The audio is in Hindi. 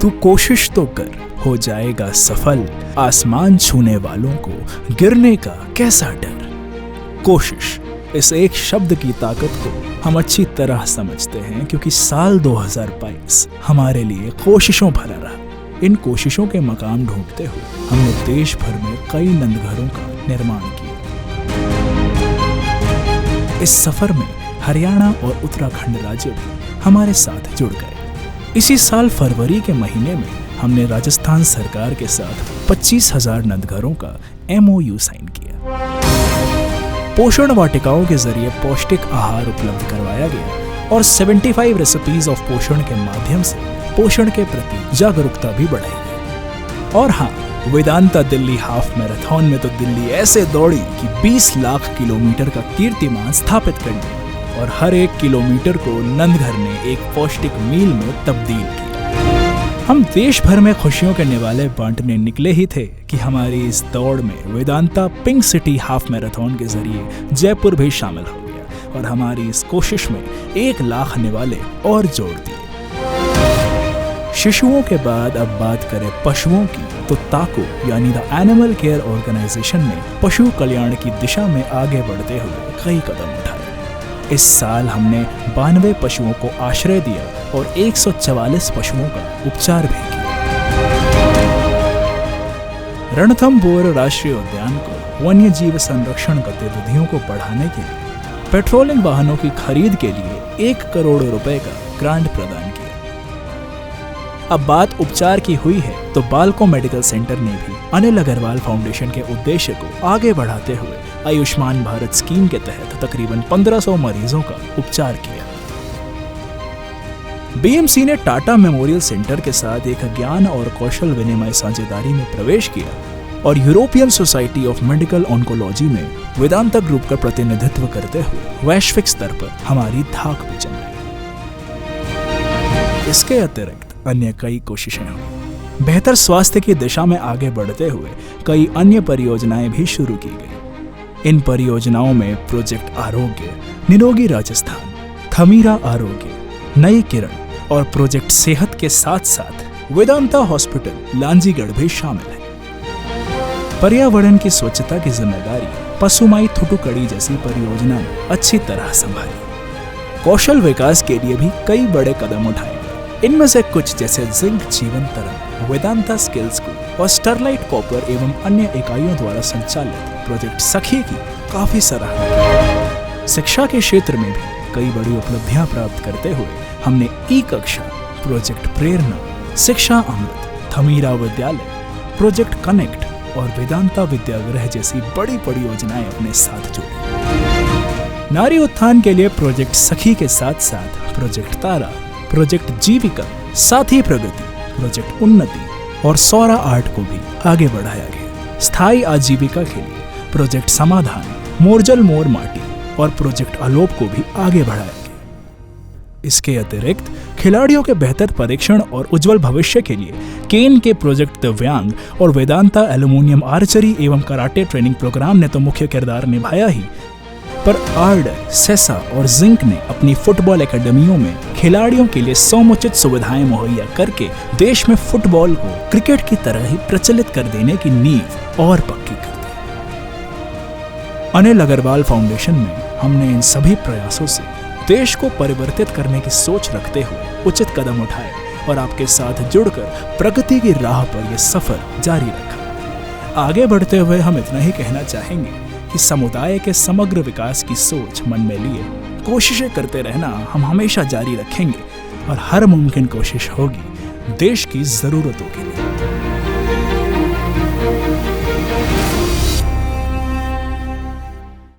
तू कोशिश तो कर, हो जाएगा सफल। आसमान छूने वालों को गिरने का कैसा डर। कोशिश, इस एक शब्द की ताकत को हम अच्छी तरह समझते हैं, क्योंकि साल 2022 हमारे लिए कोशिशों भरा रहा। इन कोशिशों के मकाम ढूंढते हुए हमने देश भर में कई नंदघरों का निर्माण किया। इस सफर में हरियाणा और उत्तराखंड राज्य भी हमारे साथ जुड़ गए। इसी साल फरवरी के महीने में हमने राजस्थान सरकार के साथ 25,000 नंदघरों का MOU साइन किया। पोषण वाटिकाओं के जरिए पौष्टिक आहार उपलब्ध करवाया गया और 75 रेसिपीज ऑफ पोषण के माध्यम से पोषण के प्रति जागरूकता भी बढ़ाई गई। और हाँ, वेदांता दिल्ली हाफ मैराथन में तो दिल्ली ऐसे दौड़ी कि 20 लाख किलोमीटर का कीर्तिमान स्थापित कर दिया और हर एक किलोमीटर को नंदघर ने एक पौष्टिक मील में तब्दील किया। हम देश भर में खुशियों के निवाले बांटने निकले ही थे कि हमारी इस दौड़ में Vedanta pink city half marathon के जरिए जयपुर भी शामिल हो गया और हमारी इस कोशिश में 1 लाख निवाले और जोड़ दिए। शिशुओं के बाद अब बात करें पशुओं की, तो ताको यानी द एनिमल केयर ऑर्गेनाइजेशन ने पशु कल्याण की दिशा में आगे बढ़ते हुए कई कदम उठाए। इस साल हमने 92 पशुओं को आश्रय दिया और 144 पशुओं का उपचार भी किया। रणथंभौर राष्ट्रीय उद्यान को वन्य जीव संरक्षण गतिविधियों को बढ़ाने के लिए पेट्रोलिंग वाहनों की खरीद के लिए 1 करोड़ रुपए का ग्रांट प्रदान किया। अब बात उपचार की हुई है, तो बालको मेडिकल सेंटर ने भी अनिल अग्रवाल फाउंडेशन के उद्देश्य को आगे बढ़ाते हुए आयुष्मान भारत स्कीम के तहत तकरीबन 1500 मरीजों का उपचार किया। BMC ने टाटा मेमोरियल सेंटर के साथ एक ज्ञान और कौशल विनिमय साझेदारी में प्रवेश किया और European society of medical oncology में वेदांता ग्रुप का प्रतिनिधित्व करते हुए वैश्विक स्तर पर हमारी धाक भी जमाई। इसके अतिरिक्त अन्य कई कोशिशें हुई। बेहतर स्वास्थ्य की दिशा में आगे बढ़ते हुए कई अन्य परियोजनाएं भी शुरू की गई। इन परियोजनाओं में प्रोजेक्ट आरोग्य, निरोगी राजस्थान, थमीरा आरोग्य, नई किरण और प्रोजेक्ट सेहत के साथ साथ वेदांता हॉस्पिटल लांजीगढ़ भी शामिल है। पर्यावरण की स्वच्छता की जिम्मेदारी पसुमाई थुटुकड़ी जैसी परियोजना ने अच्छी तरह संभाली। कौशल विकास के लिए भी कई बड़े कदम उठाए गए। इनमें से कुछ जैसे जिंक जीवन तरंग, वेदांता स्किल स्कूल और स्टरलाइट कॉपर एवं अन्य इकाइयों द्वारा संचालित प्रोजेक्ट सखी की काफी सराहना। शिक्षा के क्षेत्र में भी कई बड़ी उपलब्धियां प्राप्त करते हुए हमने ई-कक्षा, प्रोजेक्ट प्रेरणा, शिक्षा अमृत, थमीरा विद्यालय, प्रोजेक्ट कनेक्ट और वेदांता विद्यागृह जैसी बड़ी परियोजनाएं अपने साथ जोड़ी। नारी उत्थान के लिए प्रोजेक्ट सखी के साथ साथ प्रोजेक्ट तारा, प्रोजेक्ट जीविका, साथी प्रगति, प्रोजेक्ट उन्नति और सौरा आर्ट को भी आगे बढ़ाया गया। स्थायी आजीविका के लिए प्रोजेक्ट समाधान, मोरजल मोर माटी और प्रोजेक्ट आलोप को भी आगे बढ़ाया गया। इसके अतिरिक्त खिलाड़ियों के बेहतर परीक्षण और उज्जवल भविष्य के लिए केन के प्रोजेक्ट दिव्यांग और वेदांता एल्यूमिनियम आर्चरी एवं कराटे ट्रेनिंग प्रोग्राम ने तो मुख्य किरदार निभाया ही, पर आर्डर, सेसा और जिंक ने अपनी फुटबॉल एकेडमियों में खिलाड़ियों के लिए समुचित सुविधाएं मुहैया करके देश में फुटबॉल को क्रिकेट की तरह ही प्रचलित कर देने की नींव और पक्की कर दी। अनिल अग्रवाल फाउंडेशन में हमने इन सभी प्रयासों से देश को परिवर्तित करने की सोच रखते हुए उचित कदम उठाए और आपके साथ जुड़कर प्रगति की राह पर यह सफर जारी रखा। आगे बढ़ते हुए हम इतना ही कहना चाहेंगे कि समुदाय के समग्र विकास की सोच मन में लिए कोशिशें करते रहना हम हमेशा जारी रखेंगे और हर मुमकिन कोशिश होगी देश की जरूरतों के लिए।